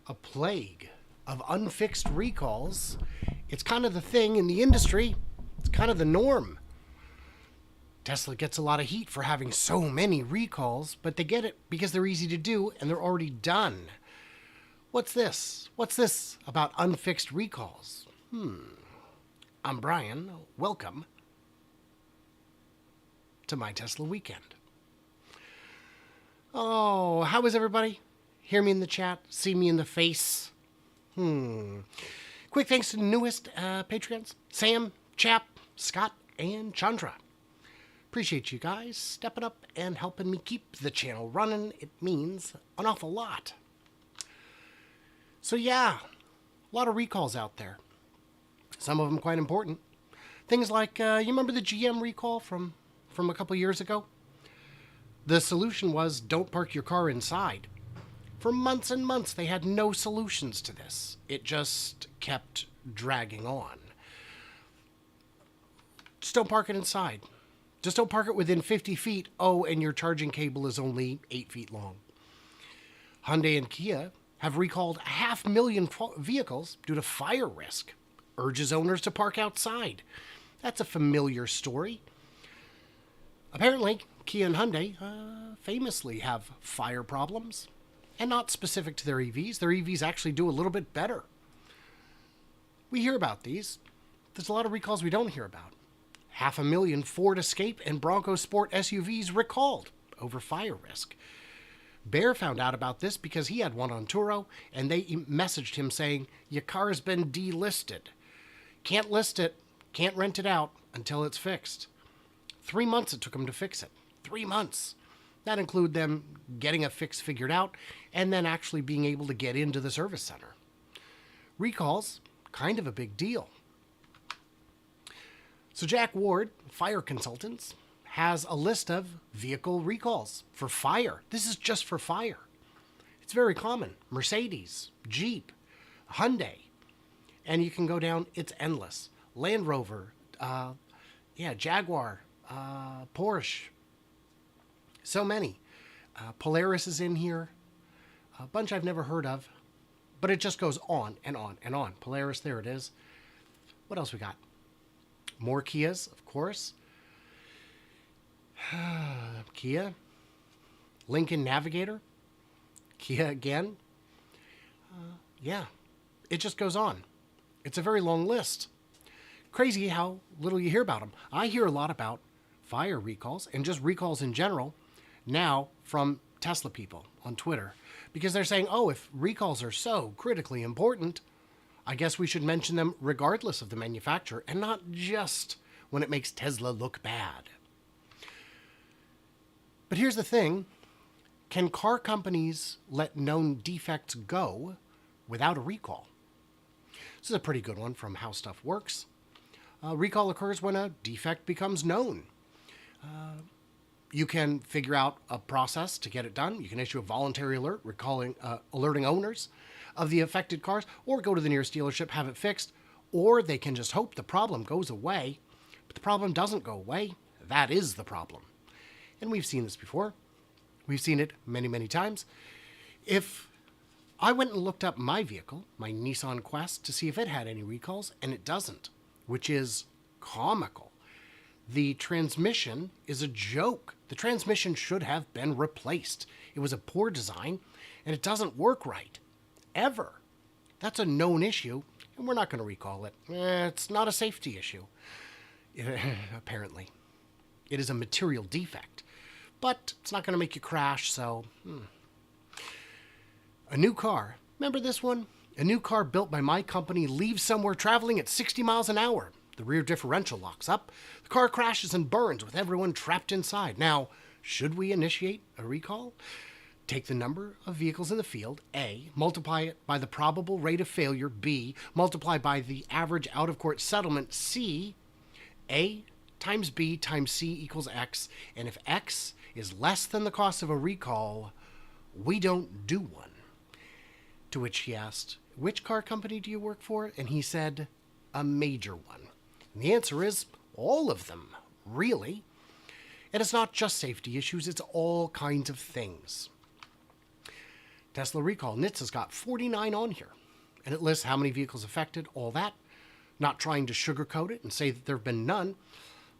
A plague of unfixed recalls. It's kind of the thing in the industry. It's kind of the norm. Tesla gets a lot of heat for having so many recalls, but they get it because they're easy to do and they're already done. What's this? What's this about unfixed recalls? I'm Brian. Welcome to my Tesla weekend. Oh, how is everybody? Hear me in the chat? See me in the face? Quick thanks to the newest Patreons. Sam, Chap, Scott, and Chandra. Appreciate you guys stepping up and helping me keep the channel running. It means an awful lot. So yeah, a lot of recalls out there. Some of them quite important. Things like, you remember the GM recall from a couple years ago? The solution was don't park your car inside. For months and months, they had no solutions to this. It just kept dragging on. Just don't park it inside. Just don't park it within 50 feet. Oh, and your charging cable is only 8 feet long. Hyundai and Kia have recalled 500,000 vehicles due to fire risk. Urges owners to park outside. That's a familiar story. Apparently, Kia and Hyundai famously have fire problems. And not specific to their EVs. Their EVs actually do a little bit better. We hear about these. There's a lot of recalls we don't hear about. 500,000 Ford Escape and Bronco Sport SUVs recalled over fire risk. Bear found out about this because he had one on Turo, and they messaged him saying, your car has been delisted. Can't list it, can't rent it out until it's fixed. 3 months it took them to fix it. 3 months. That included them getting a fix figured out and then actually being able to get into the service center. Recalls, kind of a big deal. So Jack Ward, Fire Consultants, has a list of vehicle recalls for fire. This is just for fire. It's very common. Mercedes, Jeep, Hyundai, and you can go down, it's endless. Land Rover, Jaguar, Porsche, so many. Polaris is in here, a bunch I've never heard of, but it just goes on and on and on. Polaris, there it is. What else we got? More Kias, of course. Kia. Lincoln Navigator. Kia again. It just goes on. It's a very long list. Crazy how little you hear about them. I hear a lot about fire recalls and just recalls in general now from Tesla people on Twitter because they're saying, oh, if recalls are so critically important, I guess we should mention them regardless of the manufacturer and not just when it makes Tesla look bad. But here's the thing. Can car companies let known defects go without a recall? This is a pretty good one from How Stuff Works. Recall occurs when a defect becomes known. You can figure out a process to get it done. You can issue a voluntary alert alerting owners of the affected cars, or go to the nearest dealership, have it fixed, or they can just hope the problem goes away. But the problem doesn't go away. That is the problem. And we've seen this before. We've seen it many, many times. If I went and looked up my vehicle, my Nissan Quest, to see if it had any recalls, and it doesn't, which is comical. The transmission is a joke. The transmission should have been replaced. It was a poor design, and it doesn't work right. Ever. That's a known issue, and we're not going to recall it. It's not a safety issue, apparently. It is a material defect, but it's not going to make you crash, so... A new car. Remember this one? A new car built by my company leaves somewhere traveling at 60 miles an hour. The rear differential locks up. The car crashes and burns with everyone trapped inside. Now, should we initiate a recall? Take the number of vehicles in the field, A, multiply it by the probable rate of failure, B, multiply by the average out-of-court settlement, C, A times B times C equals X, and if X is less than the cost of a recall, we don't do one. To which he asked, which car company do you work for? And he said, a major one. And the answer is all of them, really. And it's not just safety issues, it's all kinds of things. Tesla recall. NHTSA's got 49 on here. And it lists how many vehicles affected, all that. Not trying to sugarcoat it and say that there have been none,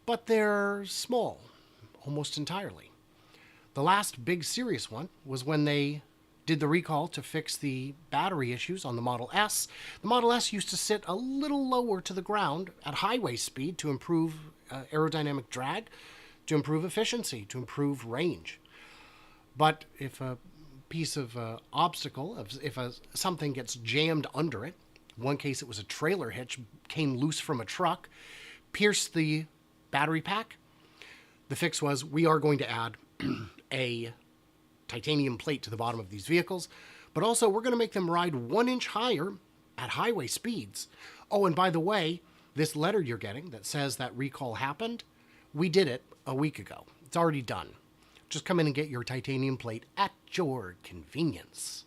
but they're small, almost entirely. The last big serious one was when they did the recall to fix the battery issues on the Model S. The Model S used to sit a little lower to the ground at highway speed to improve aerodynamic drag, to improve efficiency, to improve range. But if a piece of obstacle, if something gets jammed under it, in one case it was a trailer hitch, came loose from a truck, pierced the battery pack, the fix was we are going to add a titanium plate to the bottom of these vehicles, but also we're going to make them ride 1 inch higher at highway speeds. Oh, and by the way, this letter you're getting that says that recall happened, we did it a week ago. It's already done. Just come in and get your titanium plate at your convenience.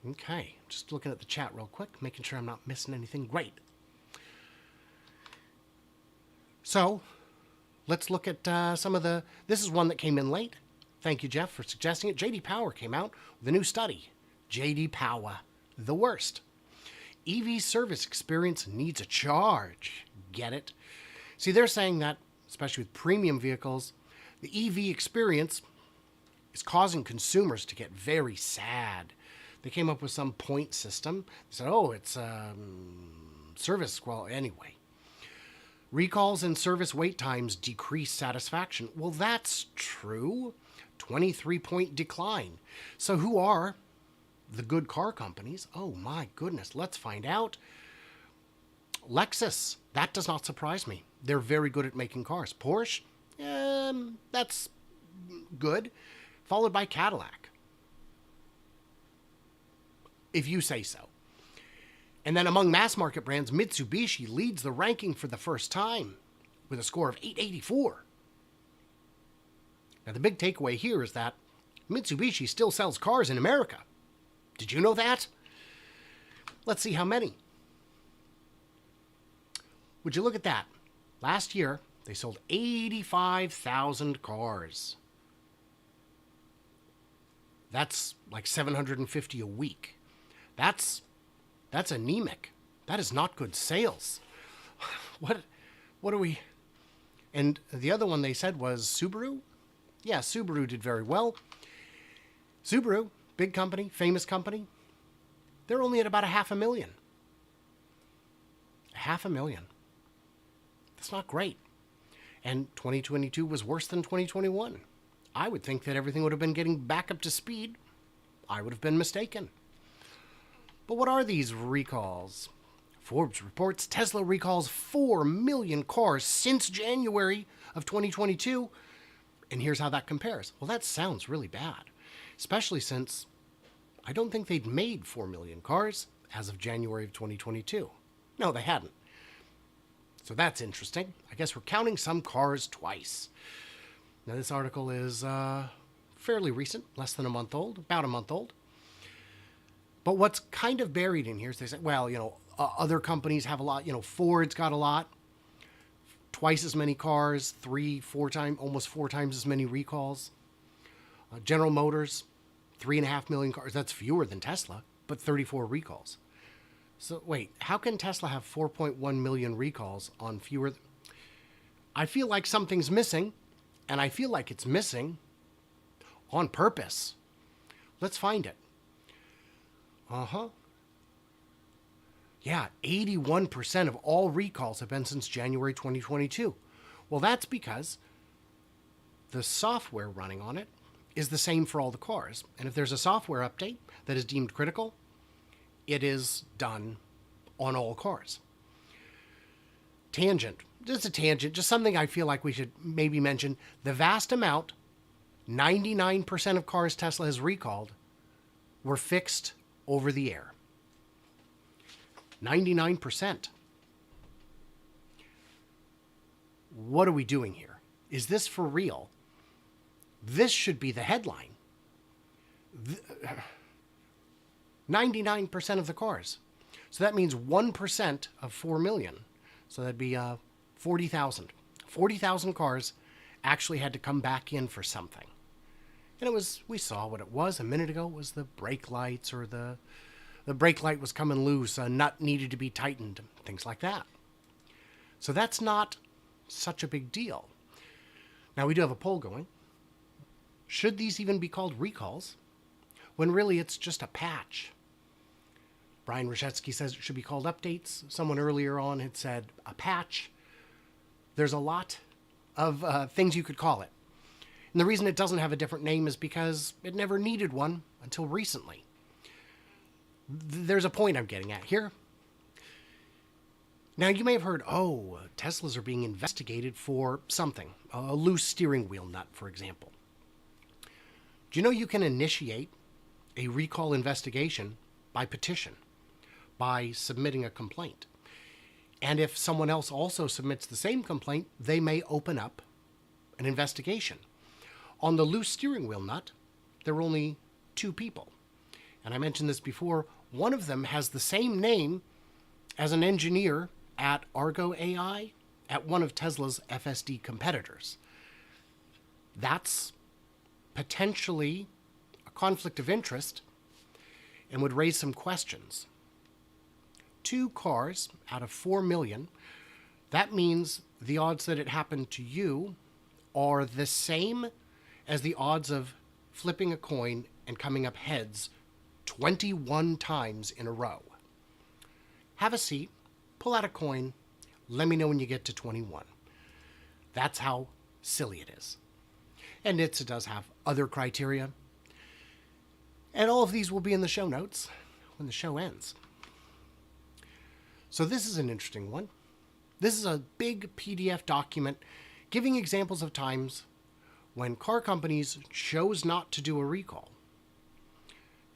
Okay, just looking at the chat real quick, making sure I'm not missing anything. Great. So, let's look at some of the... This is one that came in late. Thank you, Jeff, for suggesting it. J.D. Power came out with a new study. J.D. Power, the worst. EV service experience needs a charge. Get it? See, they're saying that, especially with premium vehicles, the EV experience is causing consumers to get very sad. They came up with some point system. They said, oh, it's service. Well, anyway. Recalls and service wait times decrease satisfaction. Well, that's true. 23-point decline. So who are the good car companies? Oh, my goodness. Let's find out. Lexus. That does not surprise me. They're very good at making cars. Porsche, that's good. Followed by Cadillac. If you say so. And then among mass market brands, Mitsubishi leads the ranking for the first time with a score of 884. Now, the big takeaway here is that Mitsubishi still sells cars in America. Did you know that? Let's see how many. Would you look at that? Last year, they sold 85,000 cars. That's like 750 a week. That's anemic. That is not good sales. What are we... And the other one they said was Subaru. Yeah, Subaru did very well. Subaru, big company, famous company. They're only at about 500,000. 500,000. That's not great. And 2022 was worse than 2021. I would think that everything would have been getting back up to speed. I would have been mistaken. But what are these recalls? Forbes reports Tesla recalls 4 million cars since January of 2022. And here's how that compares. Well, that sounds really bad, especially since I don't think they'd made 4 million cars as of January of 2022. No, they hadn't. So that's interesting. I guess we're counting some cars twice. Now, this article is fairly recent, less than a month old, about a month old. But what's kind of buried in here is they say, well, other companies have a lot. Ford's got a lot. Twice as many cars, almost 4 times as many recalls. General Motors, 3.5 million cars. That's fewer than Tesla, but 34 recalls. So wait, how can Tesla have 4.1 million recalls on fewer? I feel like something's missing, and I feel like it's missing on purpose. Let's find it. Yeah, 81% of all recalls have been since January 2022. Well, that's because the software running on it is the same for all the cars. And if there's a software update that is deemed critical, it is done on all cars. Tangent. Just a tangent. Just something I feel like we should maybe mention. The vast amount, 99% of cars Tesla has recalled, were fixed over the air. 99%. What are we doing here? Is this for real? This should be the headline. 99% of the cars. So that means 1% of 4 million. So that'd be 40,000. 40,000 cars, actually had to come back in for something. And we saw what it was a minute ago. It was the brake lights, or the brake light was coming loose, a nut needed to be tightened, things like that. So that's not such a big deal. Now, we do have a poll going. Should these even be called recalls, when really it's just a patch? Brian Rashetsky says it should be called updates. Someone earlier on had said a patch. There's a lot of things you could call it. And the reason it doesn't have a different name is because it never needed one until recently. There's a point I'm getting at here. Now, you may have heard, Teslas are being investigated for something, a loose steering wheel nut, for example. Do you know you can initiate a recall investigation by petition, by submitting a complaint? And if someone else also submits the same complaint, they may open up an investigation. On the loose steering wheel nut, there were only 2 people. And I mentioned this before. One of them has the same name as an engineer at Argo AI at one of Tesla's FSD competitors. That's potentially a conflict of interest and would raise some questions. 2 cars out of 4 million, that means the odds that it happened to you are the same as the odds of flipping a coin and coming up heads 21 times in a row. Have a seat, pull out a coin, let me know when you get to 21. That's how silly it is. And it does have other criteria. And all of these will be in the show notes when the show ends. So this is an interesting one. This is a big PDF document giving examples of times when car companies chose not to do a recall.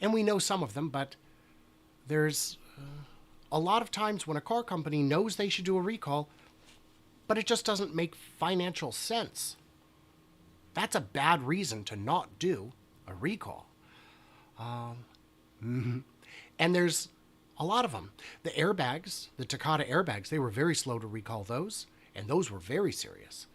And we know some of them, but there's a lot of times when a car company knows they should do a recall, but it just doesn't make financial sense. That's a bad reason to not do a recall. And there's a lot of them. The airbags, the Takata airbags, they were very slow to recall those, and those were very serious.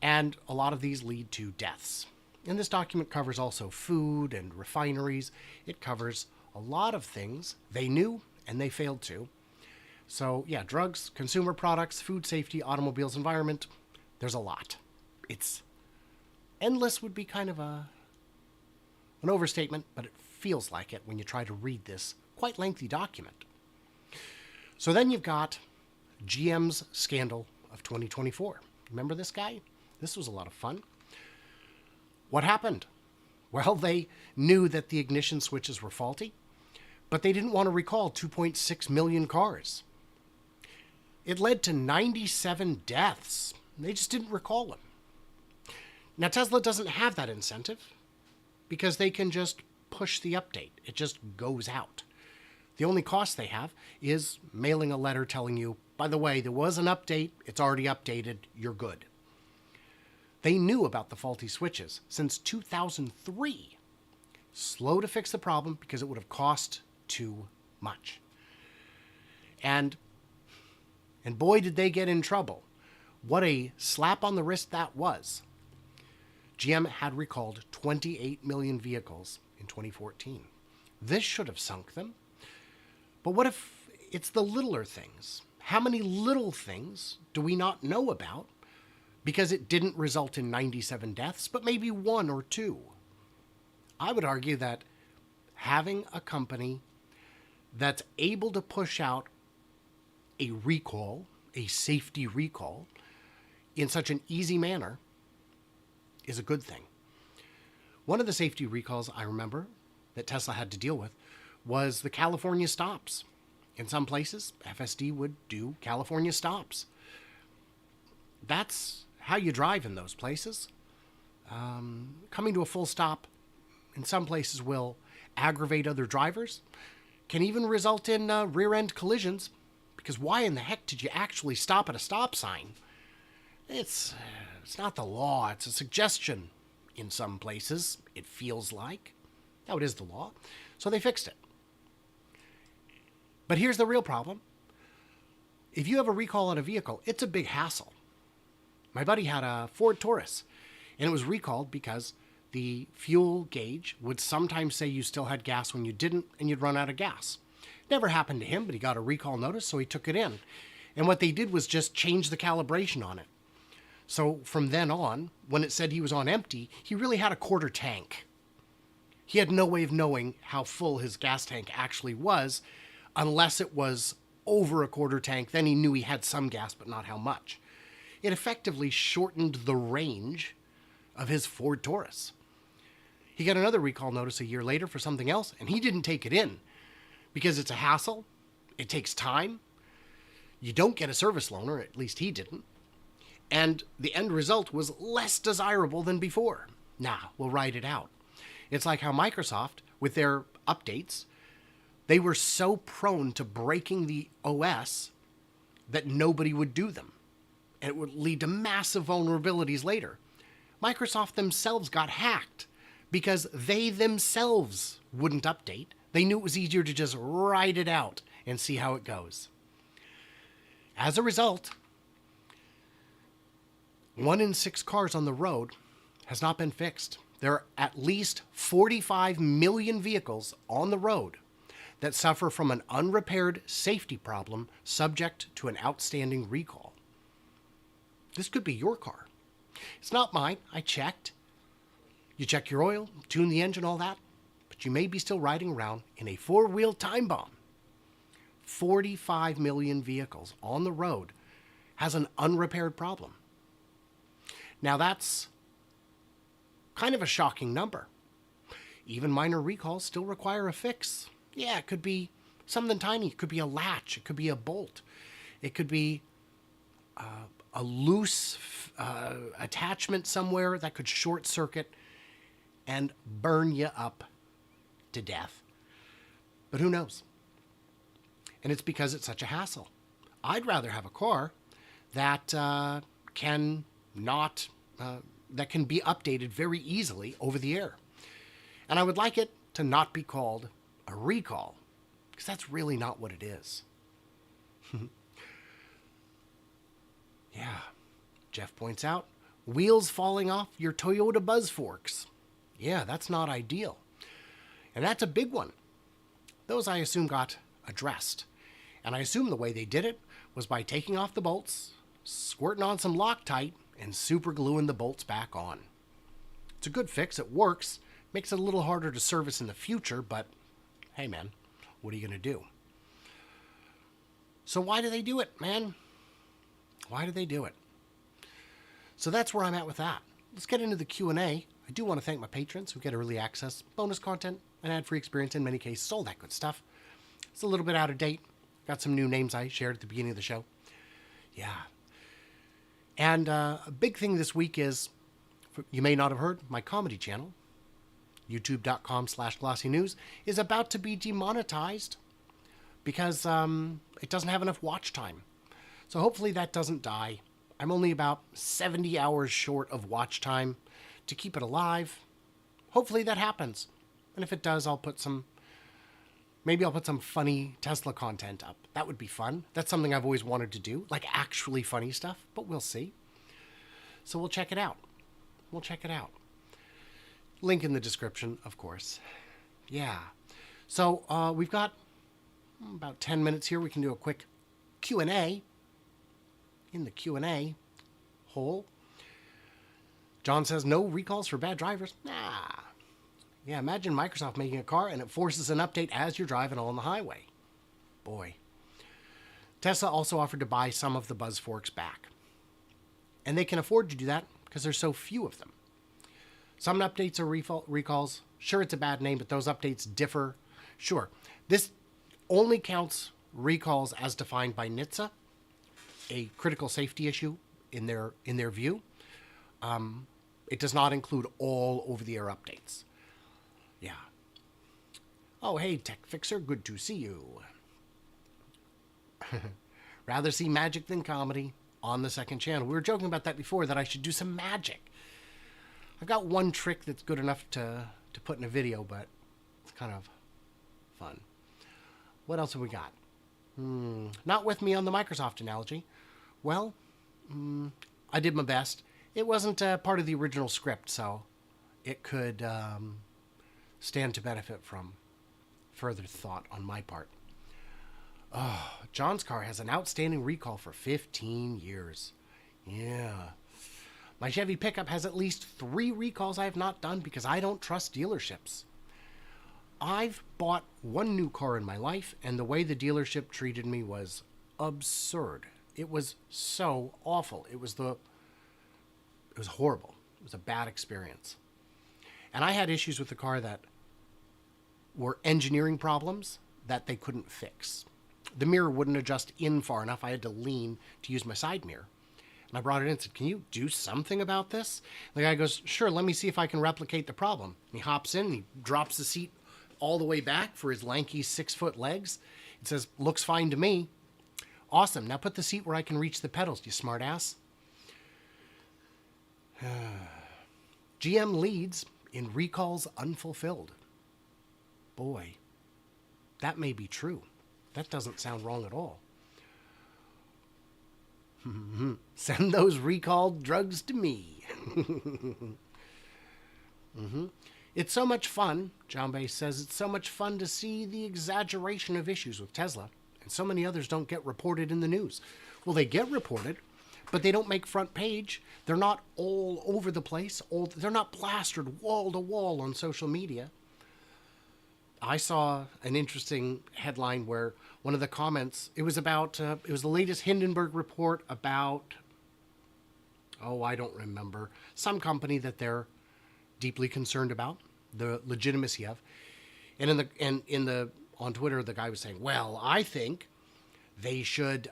And a lot of these lead to deaths. And this document covers also food and refineries. It covers a lot of things they knew and they failed to. So yeah, drugs, consumer products, food safety, automobiles, environment, there's a lot. It's endless would be kind of an overstatement, but it feels like it when you try to read this quite lengthy document. So then you've got GM's scandal of 2024. Remember this guy? This was a lot of fun. What happened? Well, they knew that the ignition switches were faulty, but they didn't want to recall 2.6 million cars. It led to 97 deaths. They just didn't recall them. Now, Tesla doesn't have that incentive because they can just push the update. It just goes out. The only cost they have is mailing a letter telling you, by the way, there was an update. It's already updated. You're good. They knew about the faulty switches since 2003. Slow to fix the problem because it would have cost too much. And boy, did they get in trouble. What a slap on the wrist that was. GM had recalled 28 million vehicles in 2014. This should have sunk them. But what if it's the littler things? How many little things do we not know about because it didn't result in 97 deaths, but maybe 1 or 2? I would argue that having a company that's able to push out a recall, a safety recall, in such an easy manner is a good thing. One of the safety recalls I remember that Tesla had to deal with was the California stops. In some places, FSD would do California stops. That's how you drive in those places. Coming to a full stop in some places will aggravate other drivers, can even result in rear-end collisions, because why in the heck did you actually stop at a stop sign? It's not the law, it's a suggestion in some places, it feels like. Now it is the law, so they fixed it. But here's the real problem. If you have a recall on a vehicle, it's a big hassle. My buddy had a Ford Taurus, and it was recalled because the fuel gauge would sometimes say you still had gas when you didn't, and you'd run out of gas. Never happened to him, but he got a recall notice, so he took it in. And what they did was just change the calibration on it. So from then on, when it said he was on empty, he really had a quarter tank. He had no way of knowing how full his gas tank actually was, unless it was over a quarter tank. Then he knew he had some gas, but not how much. It effectively shortened the range of his Ford Taurus. He got another recall notice a year later for something else, and he didn't take it in because it's a hassle. It takes time. You don't get a service loan, or at least he didn't. And the end result was less desirable than before. Nah, we'll ride it out. It's like how Microsoft, with their updates, they were so prone to breaking the OS that nobody would do them. And it would lead to massive vulnerabilities later. Microsoft themselves got hacked because they themselves wouldn't update. They knew it was easier to just ride it out and see how it goes. As a result, 1 in 6 cars on the road has not been fixed. There are at least 45 million vehicles on the road that suffer from an unrepaired safety problem subject to an outstanding recall. This could be your car. It's not mine. I checked. You check your oil, tune the engine, all that, but you may be still riding around in a 4-wheel time bomb. 45 million vehicles on the road has an unrepaired problem. Now that's kind of a shocking number. Even minor recalls still require a fix. Yeah, it could be something tiny. It could be a latch. It could be a bolt. It could be a loose attachment somewhere that could short circuit and burn you up to death. But who knows? And it's because it's such a hassle. I'd rather have a car that can be updated very easily over the air. And I would like it to not be called a recall, because that's really not what it is. Yeah. Jeff points out, wheels falling off your Toyota Buzz forks. Yeah, that's not ideal. And that's a big one. Those, I assume, got addressed. And I assume the way they did it was by taking off the bolts, squirting on some Loctite, and super gluing the bolts back on. It's a good fix. It works. Makes it a little harder to service in the future, but hey, man, what are you going to do? So why do they do it, man? Why do they do it? So that's where I'm at with that. Let's get into the Q&A. I do want to thank my patrons who get early access, bonus content, an ad-free experience in many cases, all that good stuff. It's a little bit out of date. Got some new names I shared at the beginning of the show. Yeah. And a big thing this week is, you may not have heard, my comedy channel, youtube.com/glossynews, is about to be demonetized because it doesn't have enough watch time. So hopefully that doesn't die. I'm only about 70 hours short of watch time to keep it alive. Hopefully that happens. And if it does, maybe I'll put some funny Tesla content up. That would be fun. That's something I've always wanted to do, like actually funny stuff, but we'll see. So we'll check it out. Link in the description, of course. Yeah. So we've got about 10 minutes here. We can do a quick Q&A. In the Q&A hole, John says, no recalls for bad drivers. Nah. Yeah, imagine Microsoft making a car and it forces an update as you're driving on the highway. Boy. Tesla also offered to buy some of the Buzz forks back. And they can afford to do that because there's so few of them. Some updates are recalls. Sure, it's a bad name, but those updates differ. Sure. This only counts recalls as defined by NHTSA, a critical safety issue in their view. It does not include all over-the-air updates. Yeah. Oh, hey, Tech Fixer, good to see you. Rather see magic than comedy on the second channel. We were joking about that before, that I should do some magic. I've got one trick that's good enough to put in a video, but it's kind of fun. What else have we got? Not with me on the Microsoft analogy. Well, I did my best. It wasn't part of the original script, so it could stand to benefit from further thought on my part. Oh, John's car has an outstanding recall for 15 years. Yeah. My Chevy pickup has at least 3 recalls I have not done because I don't trust dealerships. I've bought 1 new car in my life, and the way the dealership treated me was absurd. It was so awful. It was horrible. It was a bad experience. And I had issues with the car that were engineering problems that they couldn't fix. The mirror wouldn't adjust in far enough. I had to lean to use my side mirror. And I brought it in and said, "Can you do something about this?" The guy goes, "Sure, let me see if I can replicate the problem." And he hops in and he drops the seat all the way back for his lanky 6-foot legs. It says, "Looks fine to me." Awesome. Now put the seat where I can reach the pedals, you smart ass. GM leads in recalls unfulfilled. Boy, that may be true. That doesn't sound wrong at all. Send those recalled drugs to me. It's so much fun, John Bay says, it's so much fun to see the exaggeration of issues with Tesla, and so many others don't get reported in the news. Well, they get reported, but they don't make front page. They're not all over the place. They're not plastered wall to wall on social media. I saw an interesting headline where one of the comments, it was the latest Hindenburg report about, I don't remember, some company that they're deeply concerned about the legitimacy of. And on Twitter, the guy was saying, "Well, I think they should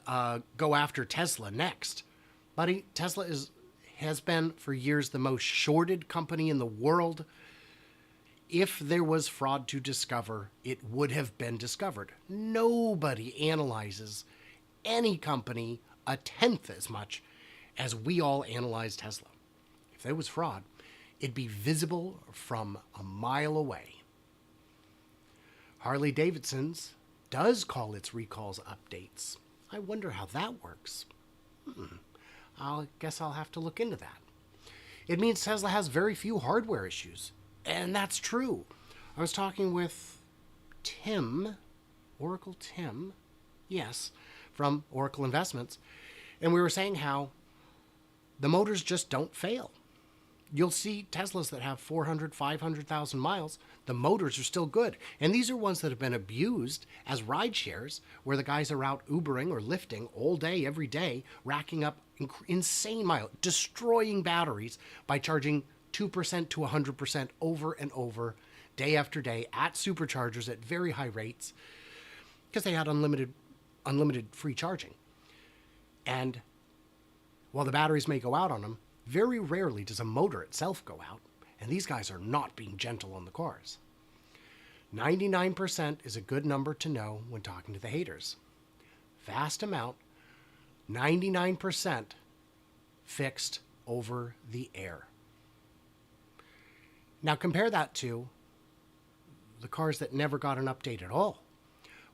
go after Tesla next." Buddy, Tesla has been for years the most shorted company in the world. If there was fraud to discover, it would have been discovered. Nobody analyzes any company a tenth as much as we all analyze Tesla. If there was fraud, it'd be visible from a mile away. Harley Davidson's does call its recalls updates. I wonder how that works. I guess I'll have to look into that. It means Tesla has very few hardware issues. And that's true. I was talking with Tim, Oracle Tim, yes, from Oracle Investments, and we were saying how the motors just don't fail. You'll see Teslas that have 400, 500,000 miles. The motors are still good. And these are ones that have been abused as ride shares, where the guys are out Ubering or lifting all day, every day, racking up insane miles, destroying batteries by charging 2% to 100% over and over, day after day, at superchargers at very high rates, because they had unlimited free charging. And while the batteries may go out on them, very rarely does a motor itself go out, and these guys are not being gentle on the cars. 99% is a good number to know when talking to the haters. Vast amount, 99% fixed over the air. Now compare that to the cars that never got an update at all.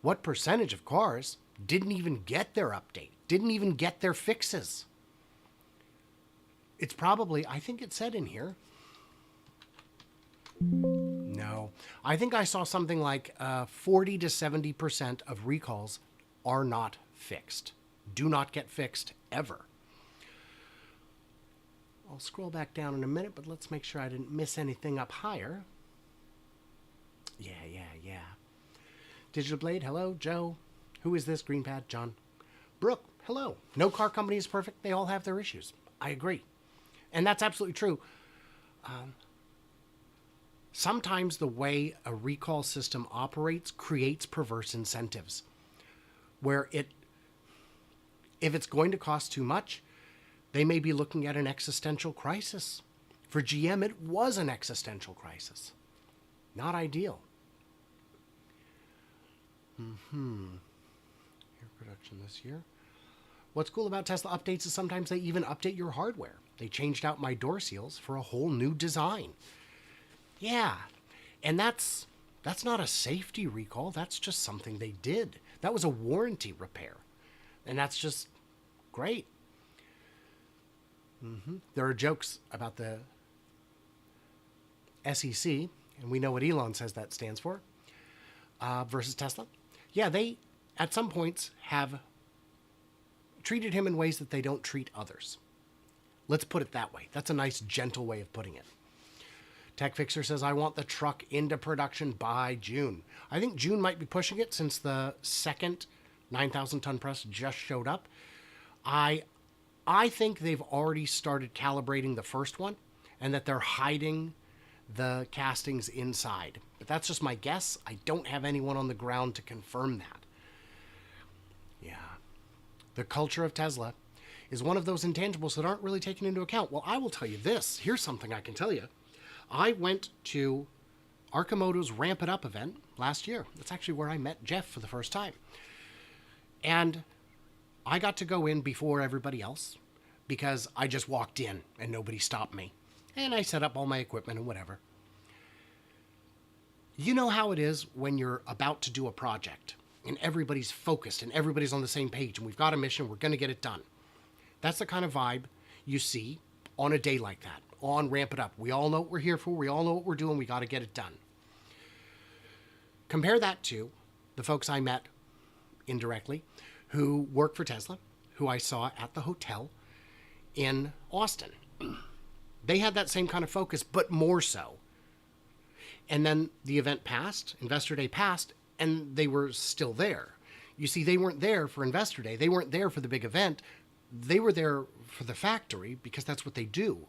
What percentage of cars didn't even get their update, didn't even get their fixes? It's probably, I think it said in here. No, I think I saw something like 40 to 70% of recalls are not fixed, do not get fixed ever. I'll scroll back down in a minute, but let's make sure I didn't miss anything up higher. Yeah. Digital Blade, hello. Joe, who is this? Greenpad, John. Brooke, hello. No car company is perfect. They all have their issues. I agree. And that's absolutely true. Sometimes the way a recall system operates creates perverse incentives, where if it's going to cost too much, they may be looking at an existential crisis. For GM, it was an existential crisis. Not ideal. Year production this year. What's cool about Tesla updates is sometimes they even update your hardware. They changed out my door seals for a whole new design. Yeah, and that's not a safety recall. That's just something they did. That was a warranty repair. And that's just great. There are jokes about the SEC, and we know what Elon says that stands for, versus Tesla. Yeah, they, at some points, have treated him in ways that they don't treat others. Let's put it that way. That's a nice, gentle way of putting it. Tech Fixer says, I want the truck into production by June. I think June might be pushing it since the second 9,000-ton press just showed up. I think they've already started calibrating the first one and that they're hiding the castings inside. But that's just my guess. I don't have anyone on the ground to confirm that. Yeah. The culture of Tesla is one of those intangibles that aren't really taken into account. Well, I will tell you this. Here's something I can tell you. I went to Arcimoto's Ramp It Up event last year. That's actually where I met Jeff for the first time. And I got to go in before everybody else because I just walked in and nobody stopped me. And I set up all my equipment and whatever. You know how it is when you're about to do a project and everybody's focused and everybody's on the same page and we've got a mission, we're going to get it done. That's the kind of vibe you see on a day like that, on Ramp It Up. We all know what we're here for. We all know what we're doing. We got to get it done. Compare that to the folks I met indirectly who work for Tesla, who I saw at the hotel in Austin. They had that same kind of focus, but more so. And then the event passed, Investor Day passed, and they were still there. You see, they weren't there for Investor Day. They weren't there for the big event. They were there for the factory because that's what they do.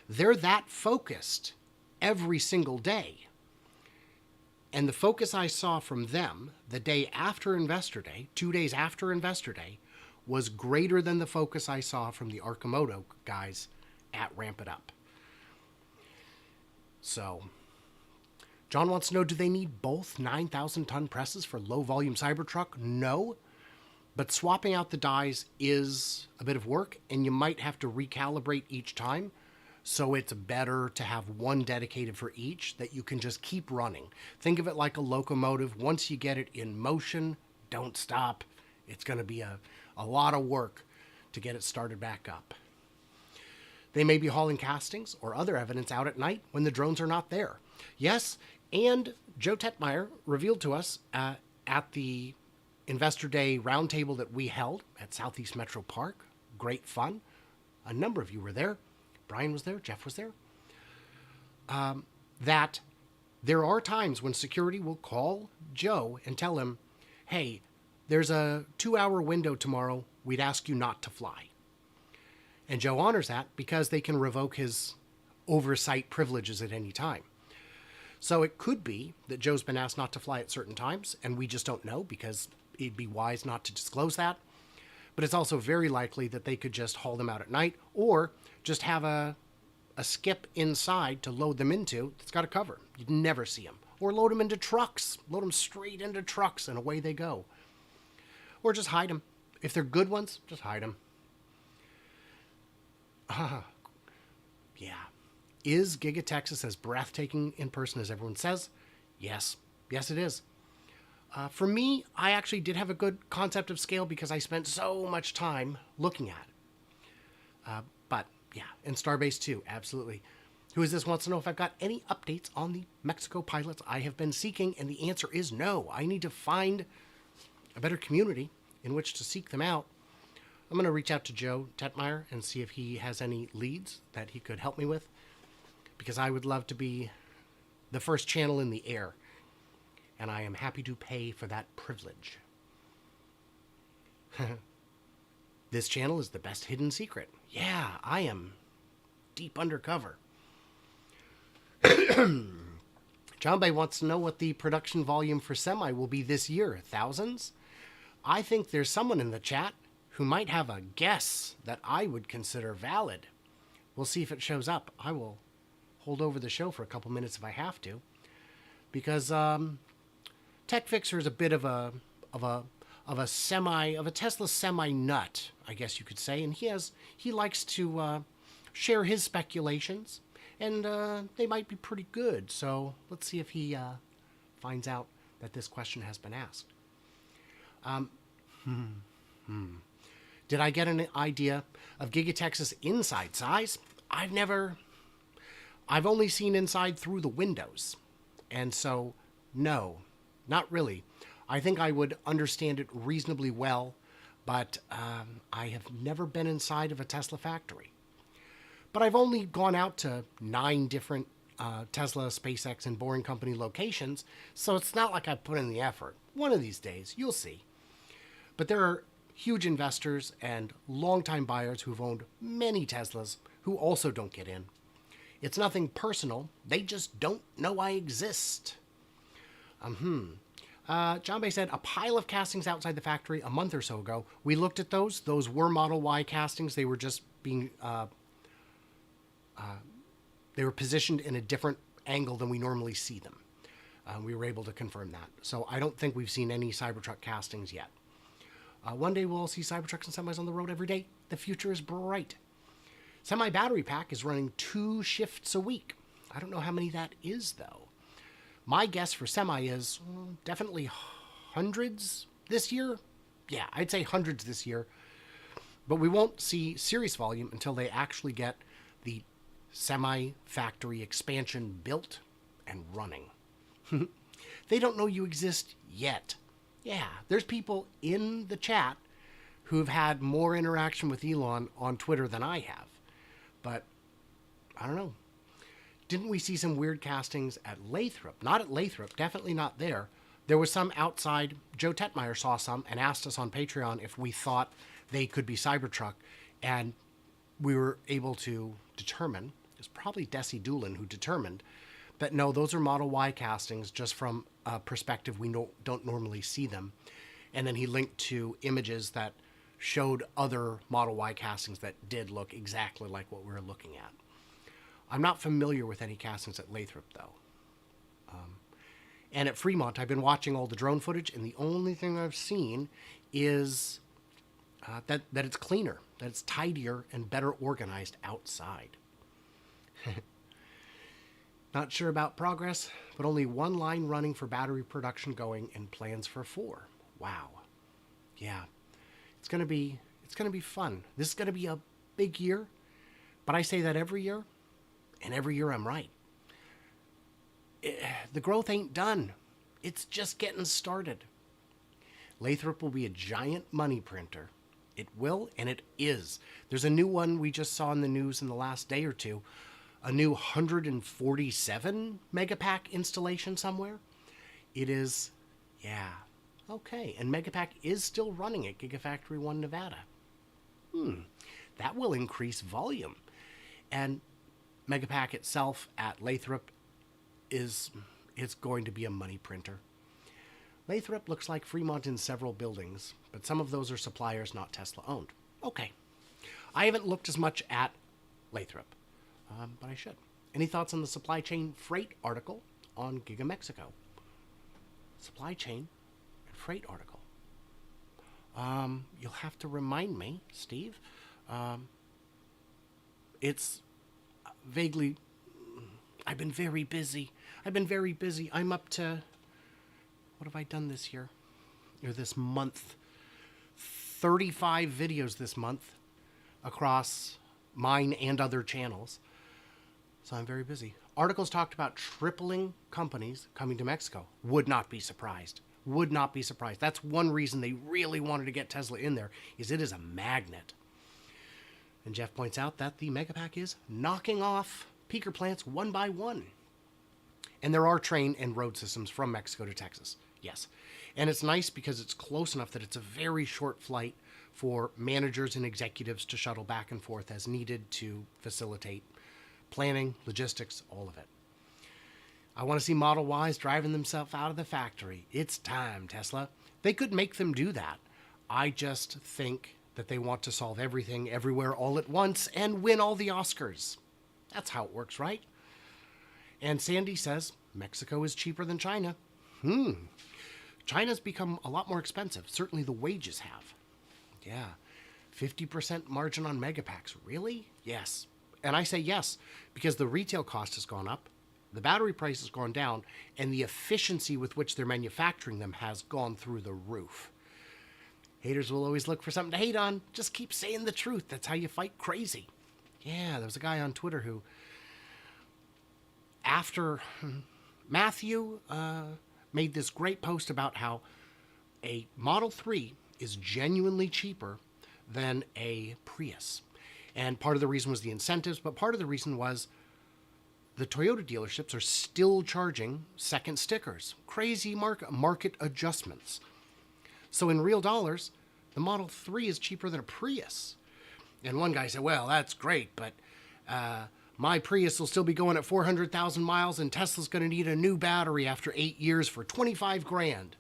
They're that focused every single day. And the focus I saw from them the day after Investor Day, 2 days after Investor Day, was greater than the focus I saw from the Arcimoto guys at Ramp It Up. So, John wants to know, do they need both 9,000-ton presses for low-volume Cybertruck? No, but swapping out the dies is a bit of work, and you might have to recalibrate each time. So it's better to have one dedicated for each that you can just keep running. Think of it like a locomotive. Once you get it in motion, don't stop. It's going to be a lot of work to get it started back up. They may be hauling castings or other evidence out at night when the drones are not there. Yes, and Joe Tetmeyer revealed to us at the Investor Day roundtable that we held at Southeast Metro Park, great fun. A number of you were there. Brian was there, Jeff was there, that there are times when security will call Joe and tell him, hey, there's a 2-hour window tomorrow. We'd ask you not to fly. And Joe honors that because they can revoke his oversight privileges at any time. So it could be that Joe's been asked not to fly at certain times, and we just don't know because it'd be wise not to disclose that. But it's also very likely that they could just haul them out at night or just have a skip inside to load them into that's got a cover. You'd never see them. Or load them into trucks. Load them straight into trucks and away they go. Or just hide them. If they're good ones, just hide them. Yeah. Is Giga Texas as breathtaking in person as everyone says? Yes. Yes, it is. For me, I actually did have a good concept of scale because I spent so much time looking at it. But, yeah, and Starbase too, absolutely. Who is this wants to know if I've got any updates on the Mexico pilots I have been seeking, and the answer is no. I need to find a better community in which to seek them out. I'm going to reach out to Joe Tetmeyer and see if he has any leads that he could help me with, because I would love to be the first channel in the air. And I am happy to pay for that privilege. This channel is the best hidden secret. Yeah, I am deep undercover. John Bay wants to know what the production volume for Semi will be this year. Thousands? I think there's someone in the chat who might have a guess that I would consider valid. We'll see if it shows up. I will hold over the show for a couple minutes if I have to. Because, Tech Fixer is a bit of a Tesla semi nut, I guess you could say, and he likes to share his speculations, and they might be pretty good. So let's see if he finds out that this question has been asked. Did I get an idea of Giga Texas inside size? I've only seen inside through the windows. And so, no, not really. I think I would understand it reasonably well, but I have never been inside of a Tesla factory. But I've only gone out to 9 different Tesla, SpaceX, and Boring Company locations, so it's not like I put in the effort. One of these days, you'll see. But there are huge investors and longtime buyers who've owned many Teslas who also don't get in. It's nothing personal. They just don't know I exist. John Bay said, a pile of castings outside the factory a month or so ago. We looked at those. Those were Model Y castings. They were just being... they were positioned in a different angle than we normally see them. We were able to confirm that. So I don't think we've seen any Cybertruck castings yet. One day we'll all see Cybertrucks and semis on the road every day. The future is bright. Semi battery pack is running 2 shifts a week. I don't know how many that is, though. My guess for semi is definitely hundreds this year. Yeah, I'd say hundreds this year. But we won't see serious volume until they actually get the semi-factory expansion built and running. They don't know you exist yet. Yeah, there's people in the chat who have had more interaction with Elon on Twitter than I have. But, I don't know. Didn't we see some weird castings at Lathrop? Not at Lathrop, definitely not there. There was some outside. Joe Tetmeyer saw some and asked us on Patreon if we thought they could be Cybertruck. And we were able to determine, it's probably Desi Doolin who determined, that no, those are Model Y castings, just from a perspective we don't normally see them. And then he linked to images that showed other Model Y castings that did look exactly like what we were looking at. I'm not familiar with any castings at Lathrop, though. And at Fremont, I've been watching all the drone footage, and the only thing I've seen is that it's cleaner, that it's tidier and better organized outside. Not sure about progress, but only 1 line running for battery production going and plans for 4. Wow. Yeah. It's going to be fun. This is going to be a big year, but I say that every year, and every year I'm right. The growth ain't done. It's just getting started. Lathrop will be a giant money printer. It will, and it is. There's a new one we just saw in the news in the last day or two. A new 147 megapack installation somewhere. It is, yeah, okay. And Megapack is still running at Gigafactory 1 Nevada. That will increase volume. And Megapack itself at Lathrop it's going to be a money printer. Lathrop looks like Fremont in several buildings, but some of those are suppliers not Tesla owned. Okay. I haven't looked as much at Lathrop, but I should. Any thoughts on the supply chain freight article on Giga Mexico? Supply chain and freight article. You'll have to remind me, Steve. It's vaguely... I've been very busy. I'm up to... What have I done this year? Or this month? 35 videos this month across mine and other channels. So I'm very busy. Articles talked about tripling companies coming to Mexico. Would not be surprised. That's one reason they really wanted to get Tesla in there, is it is a magnet. And Jeff points out that the Megapack is knocking off peaker plants one by one. And there are train and road systems from Mexico to Texas. Yes. And it's nice because it's close enough that it's a very short flight for managers and executives to shuttle back and forth as needed to facilitate planning, logistics, all of it. I want to see Model Ys driving themselves out of the factory. It's time, Tesla. They could make them do that. I just think that they want to solve everything, everywhere, all at once, and win all the Oscars. That's how it works, right? And Sandy says, Mexico is cheaper than China. China's become a lot more expensive. Certainly the wages have. Yeah. 50% margin on Megapacks. Really? Yes. And I say yes, because the retail cost has gone up, the battery price has gone down, and the efficiency with which they're manufacturing them has gone through the roof. Haters will always look for something to hate on. Just keep saying the truth. That's how you fight crazy. Yeah, there was a guy on Twitter who, after Matthew made this great post about how a Model 3 is genuinely cheaper than a Prius. And part of the reason was the incentives, but part of the reason was the Toyota dealerships are still charging second stickers. Crazy market adjustments. So in real dollars, the Model 3 is cheaper than a Prius. And one guy said, well, that's great, but my Prius will still be going at 400,000 miles and Tesla's going to need a new battery after 8 years for 25 grand.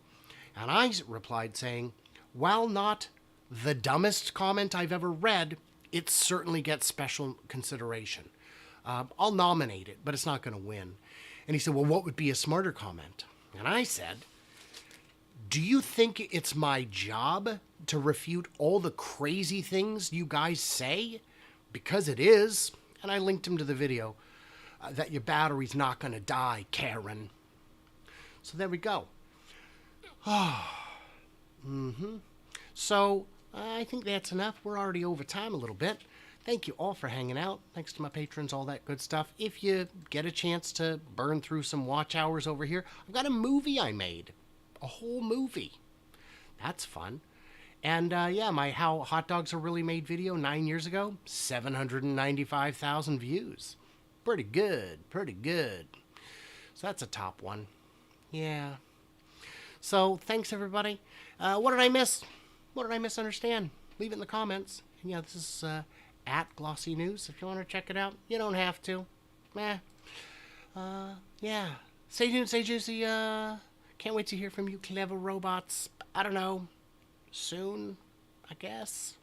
And I replied saying, while not the dumbest comment I've ever read, it certainly gets special consideration. I'll nominate it, but it's not going to win. And he said, well, what would be a smarter comment? And I said, do you think it's my job to refute all the crazy things you guys say? Because it is. And I linked him to the video that your battery's not going to die, Karen. So there we go. So I think that's enough. We're already over time a little bit. Thank you all for hanging out. Thanks to my patrons, all that good stuff. If you get a chance to burn through some watch hours over here, I've got a movie I made. A whole movie. That's fun. And yeah, my How Hot Dogs Are Really Made video 9 years ago, 795,000 views. Pretty good, pretty good. So that's a top one. Yeah. So thanks, everybody. What did I miss? What did I misunderstand? Leave it in the comments. And yeah, this is at Glossy News. If you want to check it out, you don't have to. Yeah. Stay tuned, stay juicy. Can't wait to hear from you clever robots. I don't know. Soon, I guess.